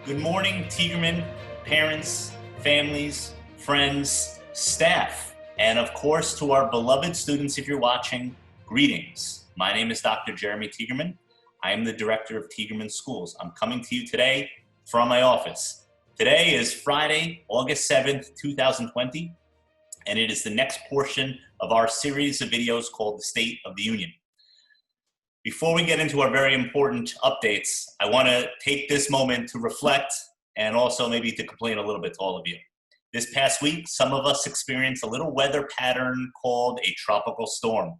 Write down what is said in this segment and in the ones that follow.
Good morning, Tiegerman, parents, families, friends, staff, and of course to our beloved students if you're watching, greetings. My name is Dr. Jeremy Tiegerman. I am the director of Tiegerman Schools. I'm coming to you today from my office. Today is Friday, August 7th, 2020, and it is the next portion of our series of videos called the State of the Union. Before we get into our very important updates, I want to take this moment to reflect and also maybe to complain a little bit to all of you. This past week, some of us experienced a little weather pattern called a tropical storm.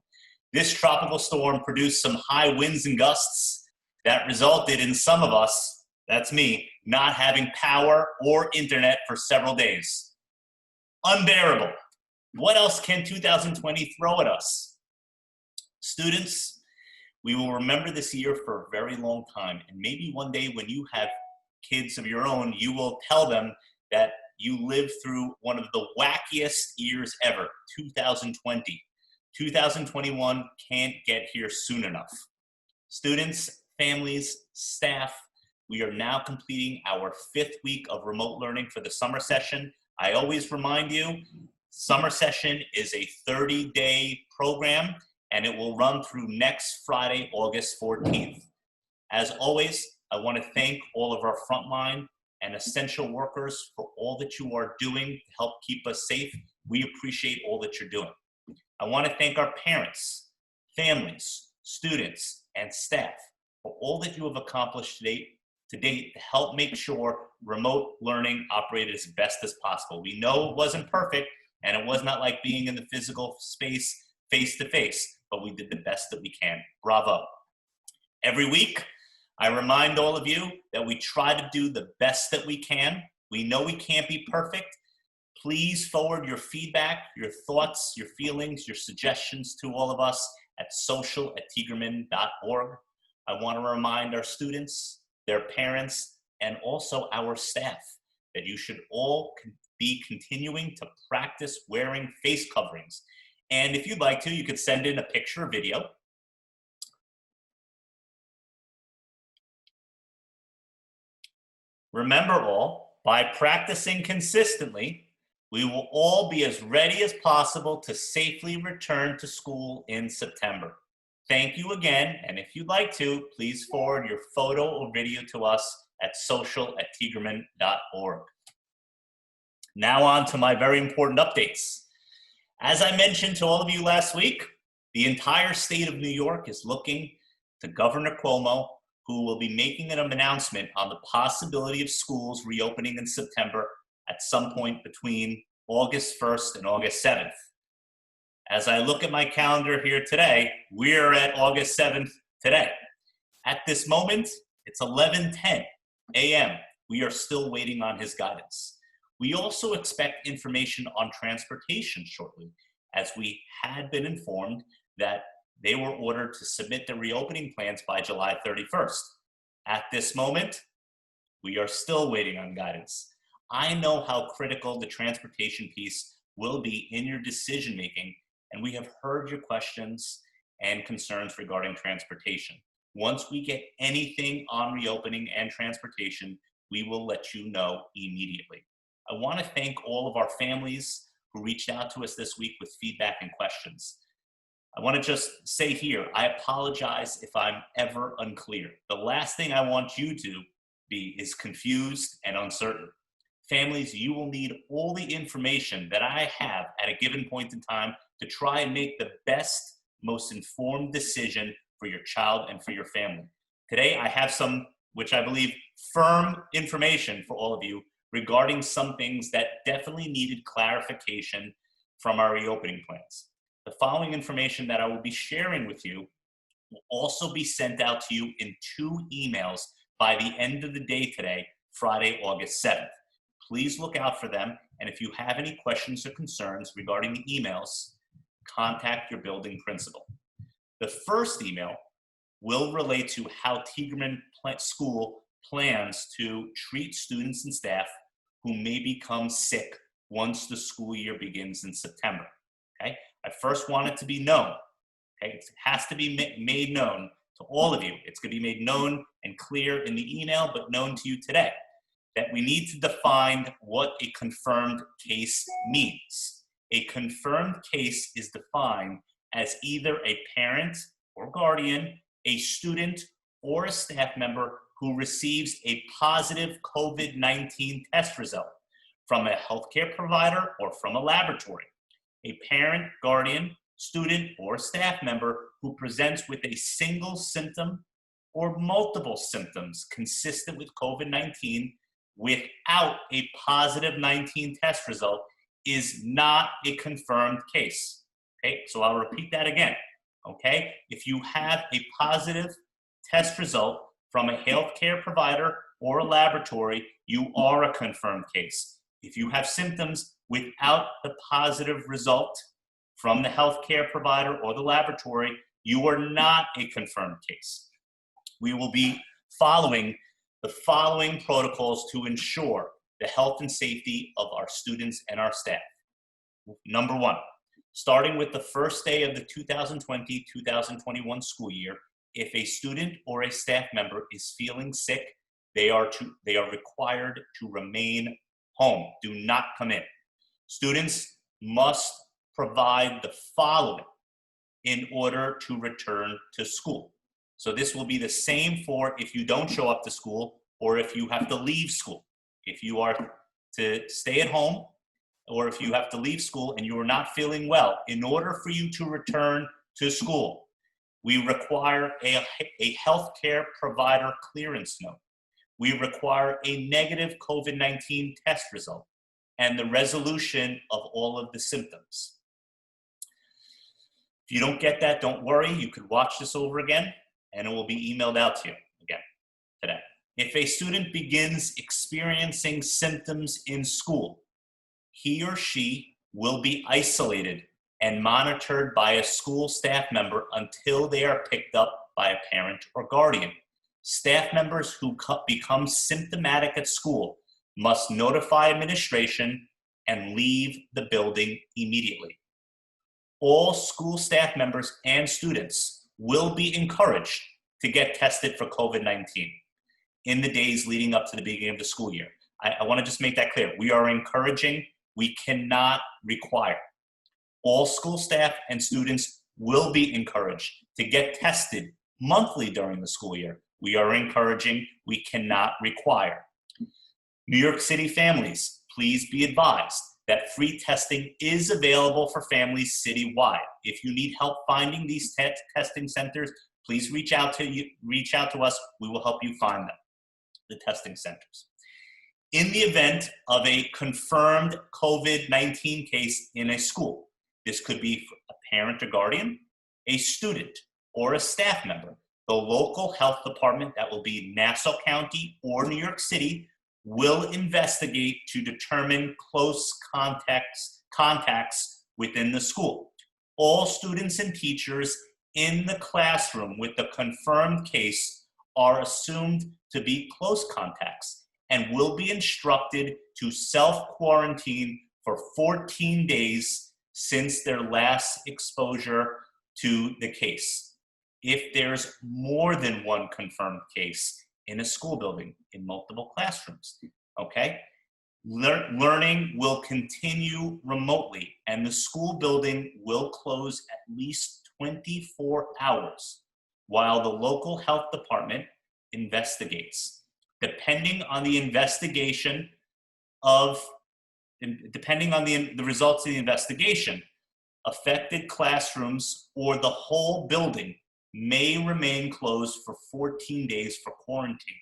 This tropical storm produced some high winds and gusts that resulted in some of us, that's me, not having power or internet for several days. Unbearable. What else can 2020 throw at us? Students, we will remember this year for a very long time, and maybe one day when you have kids of your own, you will tell them that you lived through one of the wackiest years ever, 2020. 2021 can't get here soon enough. Students, families, staff, we are now completing our 5th week of remote learning for the summer session. I always remind you, summer session is a 30-day program, and it will run through next Friday, August 14th. As always, I want to thank all of our frontline and essential workers for all that you are doing to help keep us safe. We appreciate all that you're doing. I want to thank our parents, families, students, and staff for all that you have accomplished to date to help make sure remote learning operated as best as possible. We know it wasn't perfect, and it was not like being in the physical space face-to-face, but we did the best that we can. Bravo. Every week, I remind all of you that we try to do the best that we can. We know we can't be perfect. Please forward your feedback, your thoughts, your feelings, your suggestions to all of us at social@tiegerman.org. I want to remind our students, their parents, and also our staff that you should all be continuing to practice wearing face coverings. And if you'd like to, you could send in a picture or video. Remember all, by practicing consistently, we will all be as ready as possible to safely return to school in September. Thank you again, and if you'd like to, please forward your photo or video to us at social@tiegerman.org. Now on to my very important updates. As I mentioned to all of you last week, the entire state of New York is looking to Governor Cuomo, who will be making an announcement on the possibility of schools reopening in September at some point between August 1st and August 7th. As I look at my calendar here today, we're at August 7th today. At this moment, it's 11:10 a.m. We are still waiting on his guidance. We also expect information on transportation shortly, as we had been informed that they were ordered to submit the reopening plans by July 31st. At this moment, we are still waiting on guidance. I know how critical the transportation piece will be in your decision-making, and we have heard your questions and concerns regarding transportation. Once we get anything on reopening and transportation, we will let you know immediately. I want to thank all of our families who reached out to us this week with feedback and questions. I want to just say here, I apologize if I'm ever unclear. The last thing I want you to be is confused and uncertain. Families, you will need all the information that I have at a given point in time to try and make the best, most informed decision for your child and for your family. Today, I have some, which I believe, firm information for all of you regarding some things that definitely needed clarification from our reopening plans. The following information that I will be sharing with you will also be sent out to you in 2 emails by the end of the day today, Friday, August 7th. Please look out for them, and if you have any questions or concerns regarding the emails, contact your building principal. The first email will relate to how Tiegerman School plans to treat students and staff who may become sick once the school year begins in September. Okay? I first want it to be known. Okay? It has to be made known to all of you. It's going to be made known and clear in the email, but known to you today. that we need to define what a confirmed case means. A confirmed case is defined as either a parent or guardian, a student, or a staff member who receives a positive COVID-19 test result from a healthcare provider or from a laboratory. A parent, guardian, student, or staff member who presents with a single symptom or multiple symptoms consistent with COVID-19 without a positive 19 test result is not a confirmed case. Okay, so I'll repeat that again. Okay, if you have a positive test result from a healthcare provider or a laboratory, you are a confirmed case. If you have symptoms without the positive result from the healthcare provider or the laboratory, you are not a confirmed case. We will be following the following protocols to ensure the health and safety of our students and our staff. Number one, starting with the first day of the 2020-2021 school year, if a student or a staff member is feeling sick, they are required to remain home. Do not come in. Students must provide the following in order to return to school. So this will be the same for if you don't show up to school or if you have to leave school. If you are to stay at home or if you have to leave school and you are not feeling well, in order for you to return to school, we require a healthcare provider clearance note. We require a negative COVID-19 test result and the resolution of all of the symptoms. If you don't get that, don't worry. You could watch this over again and it will be emailed out to you again today. If a student begins experiencing symptoms in school, he or she will be isolated and monitored by a school staff member until they are picked up by a parent or guardian. Staff members who become symptomatic at school must notify administration and leave the building immediately. All school staff members and students will be encouraged to get tested for COVID-19 in the days leading up to the beginning of the school year. I want to just make that clear. We are encouraging, we cannot require. All school staff and students will be encouraged to get tested monthly during the school year. We are encouraging, we cannot require. New York City families, please be advised that free testing is available for families citywide. If you need help finding these testing centers, please reach out to us. We will help you find them, the testing centers. In the event of a confirmed COVID-19 case in a school, this could be a parent or guardian, a student, or a staff member. The local health department, that will be Nassau County or New York City, will investigate to determine close contacts within the school. All students and teachers in the classroom with the confirmed case are assumed to be close contacts and will be instructed to self-quarantine for 14 days since their last exposure to the case. If there's more than one confirmed case in a school building, in multiple classrooms, okay? Learning will continue remotely and the school building will close at least 24 hours while the local health department investigates. Depending on the investigation depending on the results of the investigation, affected classrooms or the whole building may remain closed for 14 days for quarantine.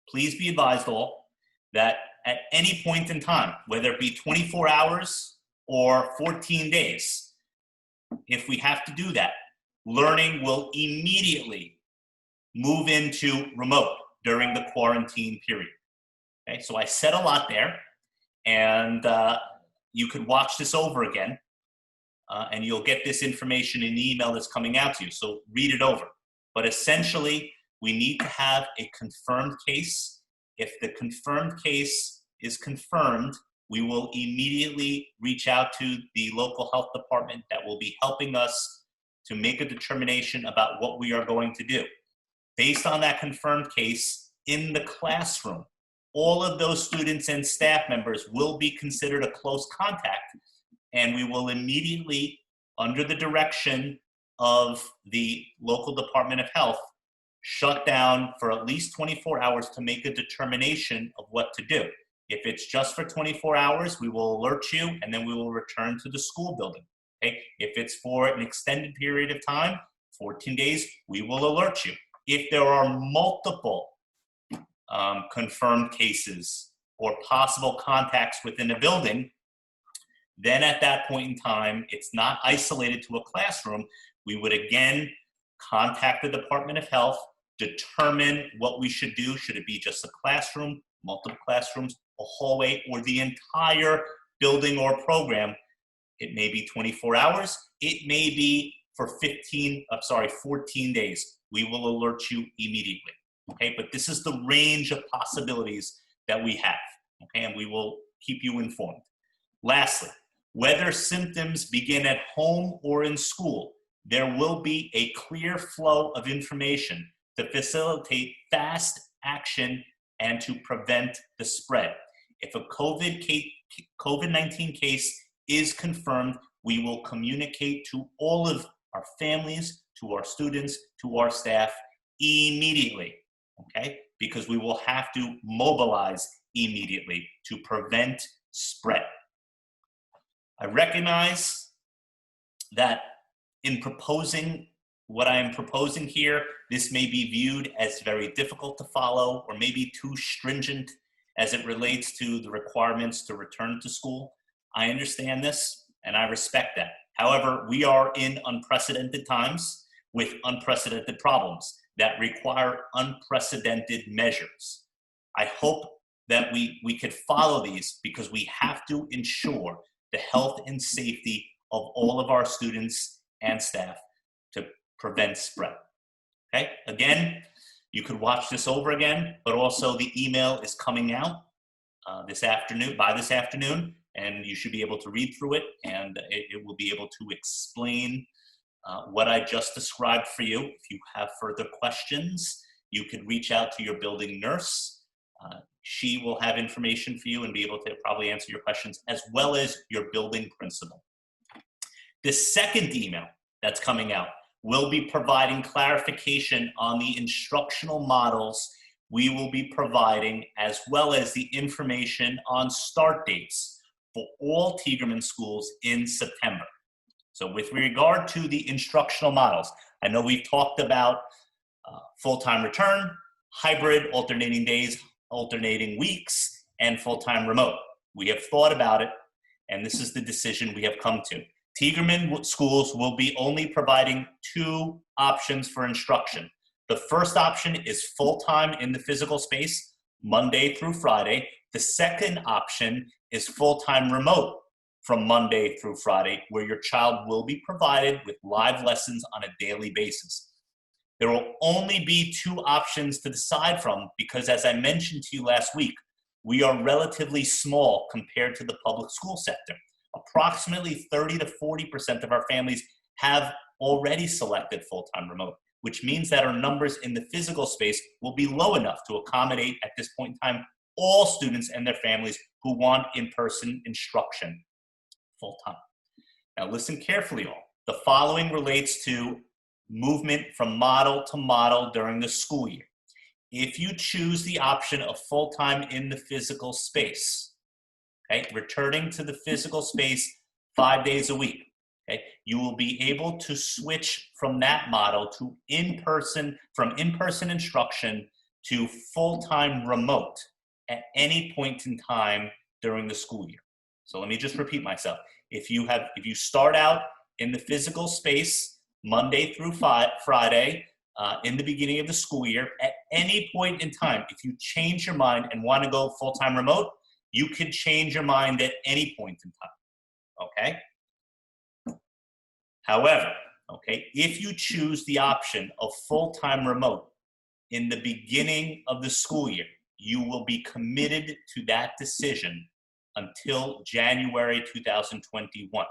Please be advised all that at any point in time, whether it be 24 hours or 14 days, if we have to do that, learning will immediately move into remote during the quarantine period. Okay, so I said a lot there, and you could watch this over again. And you'll get this information in the email that's coming out to you, so read it over. But essentially, we need to have a confirmed case. If the confirmed case is confirmed, we will immediately reach out to the local health department that will be helping us to make a determination about what we are going to do. Based on that confirmed case in the classroom, all of those students and staff members will be considered a close contact, and we will immediately, under the direction of the local Department of Health, shut down for at least 24 hours to make a determination of what to do. If it's just for 24 hours, we will alert you, and then we will return to the school building. Okay? If it's for an extended period of time, 14 days, we will alert you. If there are multiple confirmed cases or possible contacts within a building, then at that point in time, it's not isolated to a classroom. We would again contact the Department of Health, determine what we should do. Should it be just a classroom, multiple classrooms, a hallway, or the entire building or program? It may be 24 hours. It may be for 14 days. We will alert you immediately. Okay, but this is the range of possibilities that we have. Okay, and we will keep you informed. Lastly, whether symptoms begin at home or in school, there will be a clear flow of information to facilitate fast action and to prevent the spread. If a COVID-19 case is confirmed, we will communicate to all of our families, to our students, to our staff immediately, okay? Because we will have to mobilize immediately to prevent spread. I recognize that in proposing what I am proposing here, this may be viewed as very difficult to follow or maybe too stringent as it relates to the requirements to return to school. I understand this and I respect that. However, we are in unprecedented times with unprecedented problems that require unprecedented measures. I hope that we could follow these because we have to ensure the health and safety of all of our students and staff to prevent spread. Okay, again, you could watch this over again, but also the email is coming out this afternoon, and you should be able to read through it, and it will be able to explain what I just described for you. If you have further questions, you could reach out to your building nurse. She will have information for you and be able to probably answer your questions, as well as your building principal. The second email that's coming out will be providing clarification on the instructional models we will be providing, as well as the information on start dates for all Tiegerman schools in September. So with regard to the instructional models, I know we've talked about full-time return, hybrid, alternating days, alternating weeks, and full-time remote. We have thought about it, and this is the decision we have come to. Tiegerman schools will be only providing two options for instruction. The first option is full-time in the physical space, Monday through Friday. The second option is full-time remote from Monday through Friday, where your child will be provided with live lessons on a daily basis. There will only be two options to decide from because, as I mentioned to you last week, we are relatively small compared to the public school sector. Approximately 30 to 40% of our families have already selected full-time remote, which means that our numbers in the physical space will be low enough to accommodate at this point in time all students and their families who want in-person instruction full-time. Now listen carefully all. The following relates to movement from model to model during the school year. If you choose the option of full-time in the physical space, okay, returning to the physical space 5 days a week, okay, you will be able to switch from that model to from in-person instruction to full-time remote at any point in time during the school year. So let me just repeat myself. If you start out in the physical space Monday through Friday in the beginning of the school year, at any point in time, if you change your mind and want to go full-time remote, you can change your mind at any point in time, okay? However, okay, if you choose the option of full-time remote in the beginning of the school year, you will be committed to that decision until January 2021.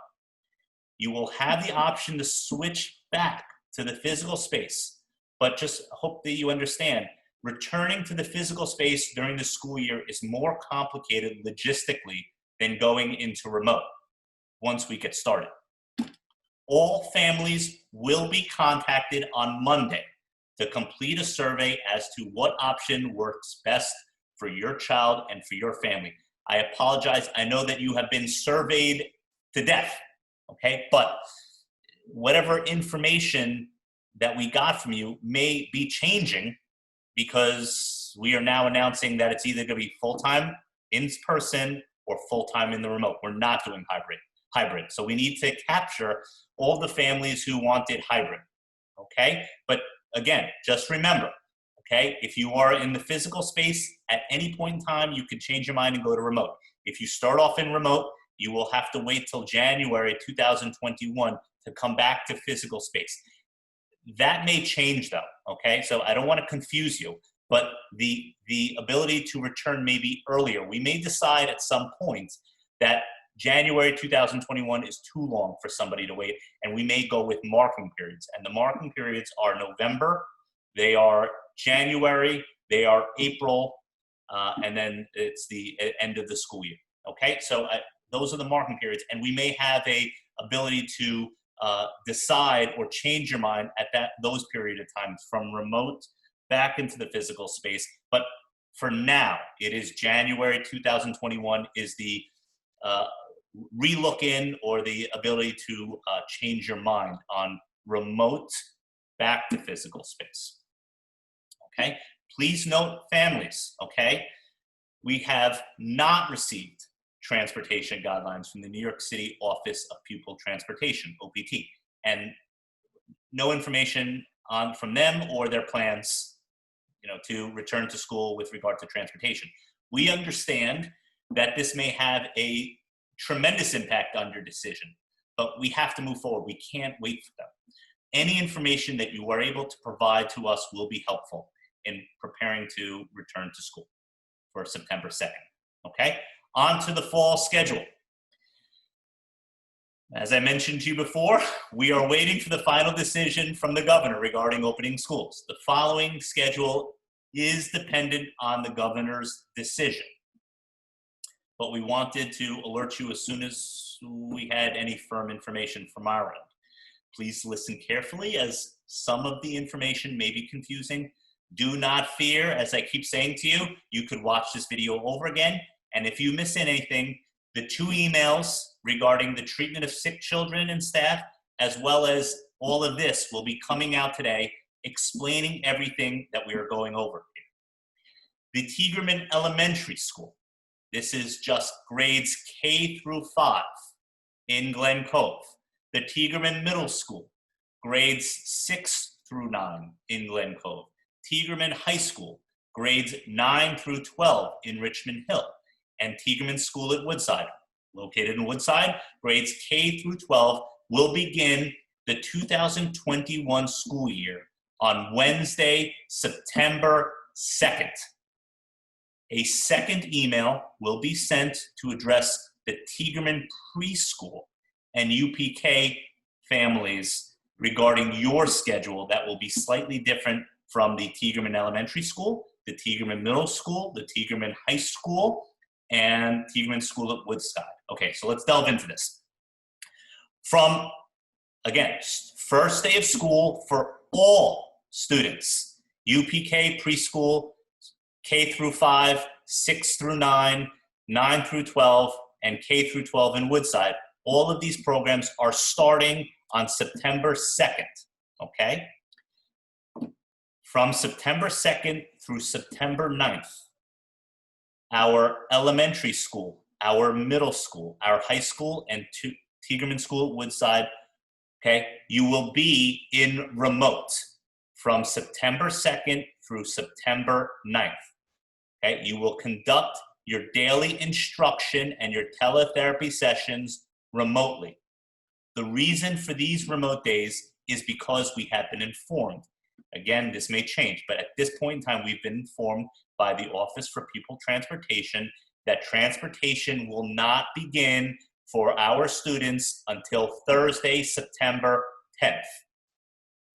You will have the option to switch back to the physical space, but just hope that you understand returning to the physical space during the school year is more complicated logistically than going into remote once we get started. All families will be contacted on Monday to complete a survey as to what option works best for your child and for your family. I apologize. I know that you have been surveyed to death, okay? But whatever information that we got from you may be changing because we are now announcing that it's either going to be full-time in person or full-time in the remote. We're not doing hybrid. So we need to capture all the families who wanted hybrid, okay? But again, just remember, okay, if you are in the physical space at any point in time, you can change your mind and go to remote. If you start off in remote, you will have to wait till January 2021 to come back to physical space. That may change though, okay? So I don't want to confuse you, but the ability to return may be earlier. We may decide at some point that January 2021 is too long for somebody to wait, and we may go with marking periods. And the marking periods are November, they are January, they are April, and then it's the end of the school year, okay? So those are the marking periods, and we may have a ability to decide or change your mind at those period of times from remote back into the physical space. But for now, it is January 2021 is the relook in or the ability to change your mind on remote back to physical space. Okay, please note families, okay? We have not received transportation guidelines from the New York City Office of Pupil Transportation, OPT, and no information from them or their plans, to return to school with regard to transportation. We understand that this may have a tremendous impact on your decision, but we have to move forward. We can't wait for them. Any information that you are able to provide to us will be helpful in preparing to return to school for September 2nd, okay? On to the fall schedule. As I mentioned to you before, we are waiting for the final decision from the governor regarding opening schools. The following schedule is dependent on the governor's decision, but we wanted to alert you as soon as we had any firm information from our end. Please listen carefully as some of the information may be confusing. Do not fear, as I keep saying to you, you could watch this video over again. And if you miss anything, the 2 emails regarding the treatment of sick children and staff, as well as all of this will be coming out today, explaining everything that we are going over here. The Tiegerman Elementary School. This is just grades K through 5 in Glen Cove. The Tiegerman Middle School, grades 6 through 9 in Glen Cove. Tiegerman High School, grades 9 through 12 in Richmond Hill. And Tiegerman School at Woodside, located in Woodside, grades K through 12 will begin the 2021 school year on Wednesday, September 2nd. A second email will be sent to address the Tiegerman Preschool and UPK families regarding your schedule that will be slightly different from the Tiegerman Elementary School, the Tiegerman Middle School, the Tiegerman High School, and Tiegerman School at Woodside. Okay, so let's delve into this. From, again, first day of school for all students, UPK preschool, K through 5, 6 through 9, 9 through 12, and K through 12 in Woodside. All of these programs are starting on September 2nd, okay? From September 2nd through September 9th, our elementary school, our middle school, our high school, and Tiegerman School at Woodside, okay, you will be in remote from September 2nd through September 9th, okay? You will conduct your daily instruction and your teletherapy sessions remotely. The reason for these remote days is because we have been informed. Again, this may change, but at this point in time, we've been informed by the Office for Pupil Transportation that transportation will not begin for our students until Thursday, September 10th.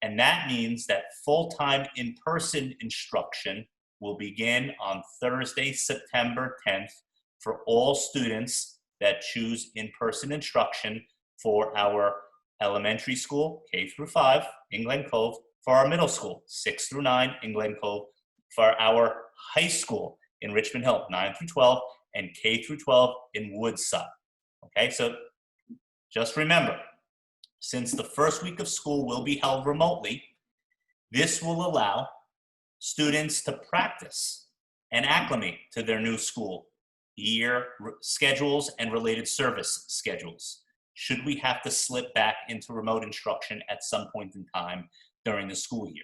And that means that full-time in-person instruction will begin on Thursday, September 10th for all students that choose in-person instruction for our elementary school, K through 5, in Glen Cove, for our middle school, 6 through 9, in Glen Cove, for our high school in Richmond Hill, 9 through 12, and K through 12 in Woodside. Okay, so just remember, since the first week of school will be held remotely, this will allow students to practice and acclimate to their new school year schedules and related service schedules, should we have to slip back into remote instruction at some point in time during the school year.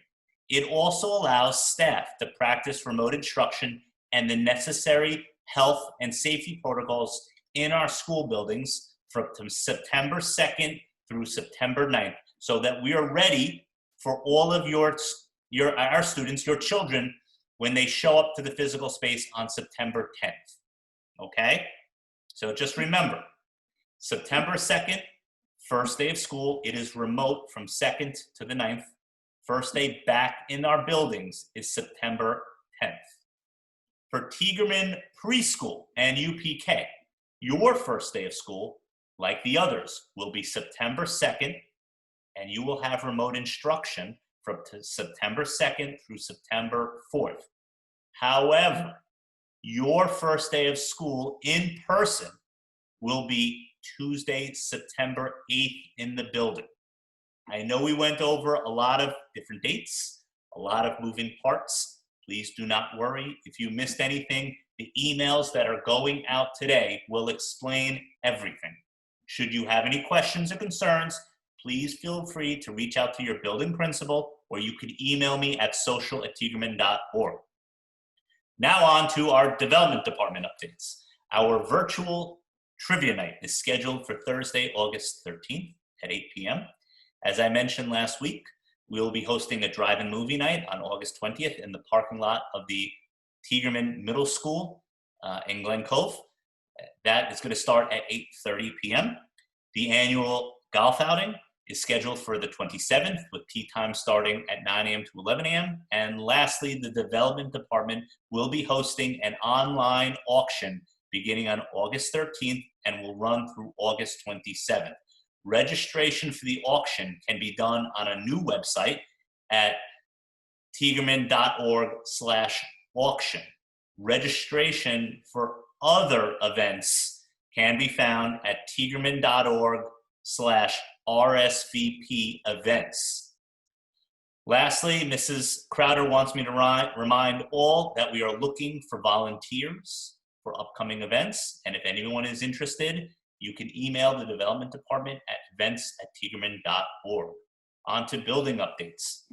It also allows staff to practice remote instruction and the necessary health and safety protocols in our school buildings from September 2nd through September 9th, so that we are ready for all of our students, your children, when they show up to the physical space on September 10th. Okay? So just remember, September 2nd, first day of school, it is remote from 2nd to the 9th. First day back in our buildings is September 10th. For Tiegerman Preschool and UPK, your first day of school, like the others, will be September 2nd, and you will have remote instruction from September 2nd through September 4th. However, your first day of school in person will be Tuesday, September 8th in the building. I know we went over a lot of different dates, a lot of moving parts. Please do not worry. If you missed anything, the emails that are going out today will explain everything. Should you have any questions or concerns, please feel free to reach out to your building principal, or you could email me at social@tiegerman.org. Now on to our development department updates. Our virtual trivia night is scheduled for Thursday, August 13th at 8 p.m. As I mentioned last week, we will be hosting a drive-in movie night on August 20th in the parking lot of the Tiegerman Middle School in Glen Cove. That is going to start at 8:30 p.m. The annual golf outing is scheduled for the 27th, with tee time starting at 9 a.m. to 11 a.m. And lastly, the development department will be hosting an online auction beginning on August 13th and will run through August 27th. Registration for the auction can be done on a new website at tiegerman.org/auction. Registration for other events can be found at tiegerman.org/RSVP events. Lastly, Mrs. Crowder wants me to remind all that we are looking for volunteers for upcoming events, and if anyone is interested, you can email the development department at events@tiegerman.org. On to building updates.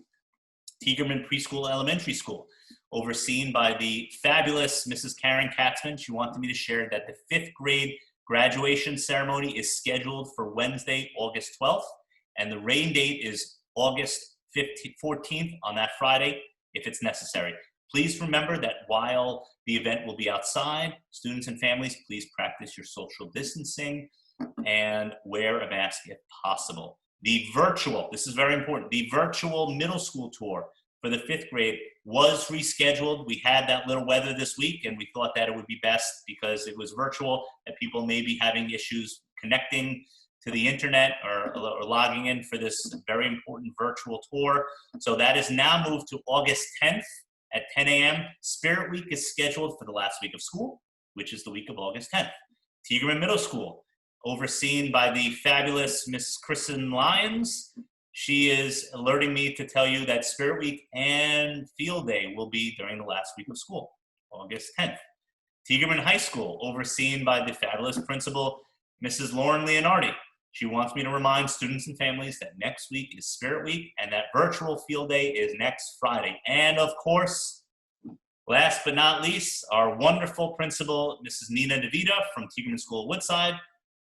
Tiegerman Preschool Elementary School, overseen by the fabulous Mrs. Karen Katzman. She wanted me to share that the 5th grade graduation ceremony is scheduled for Wednesday, August 12th, and the rain date is August 14th on that Friday, if it's necessary. Please remember that while the event will be outside, students and families, please practice your social distancing and wear a mask if possible. This is very important, the virtual middle school tour for the 5th grade was rescheduled. We had that little weather this week, and we thought that it would be best because it was virtual, that people may be having issues connecting to the internet or logging in for this very important virtual tour. So that is now moved to August 10th at 10 a.m. Spirit Week is scheduled for the last week of school, which is the week of August 10th. Tiegerman Middle School, overseen by the fabulous Miss Kristen Lyons. She is alerting me to tell you that Spirit Week and Field Day will be during the last week of school, August 10th. Tiegerman High School, overseen by the fabulous principal, Mrs. Lauren Leonardi. She wants me to remind students and families that next week is Spirit Week and that virtual Field Day is next Friday. And of course, last but not least, our wonderful principal, Mrs. Nina DeVita from Tiegerman School Woodside.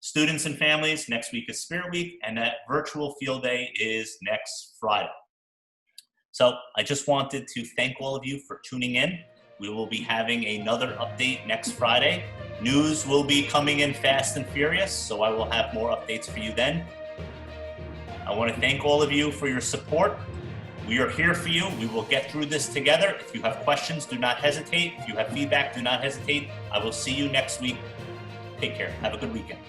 Students and families, next week is Spirit Week, and that virtual Field Day is next Friday. So I just wanted to thank all of you for tuning in. We will be having another update next Friday. News will be coming in fast and furious, so I will have more updates for you then. I want to thank all of you for your support. We are here for you. We will get through this together. If you have questions, do not hesitate. If you have feedback, do not hesitate. I will see you next week. Take care. Have a good weekend.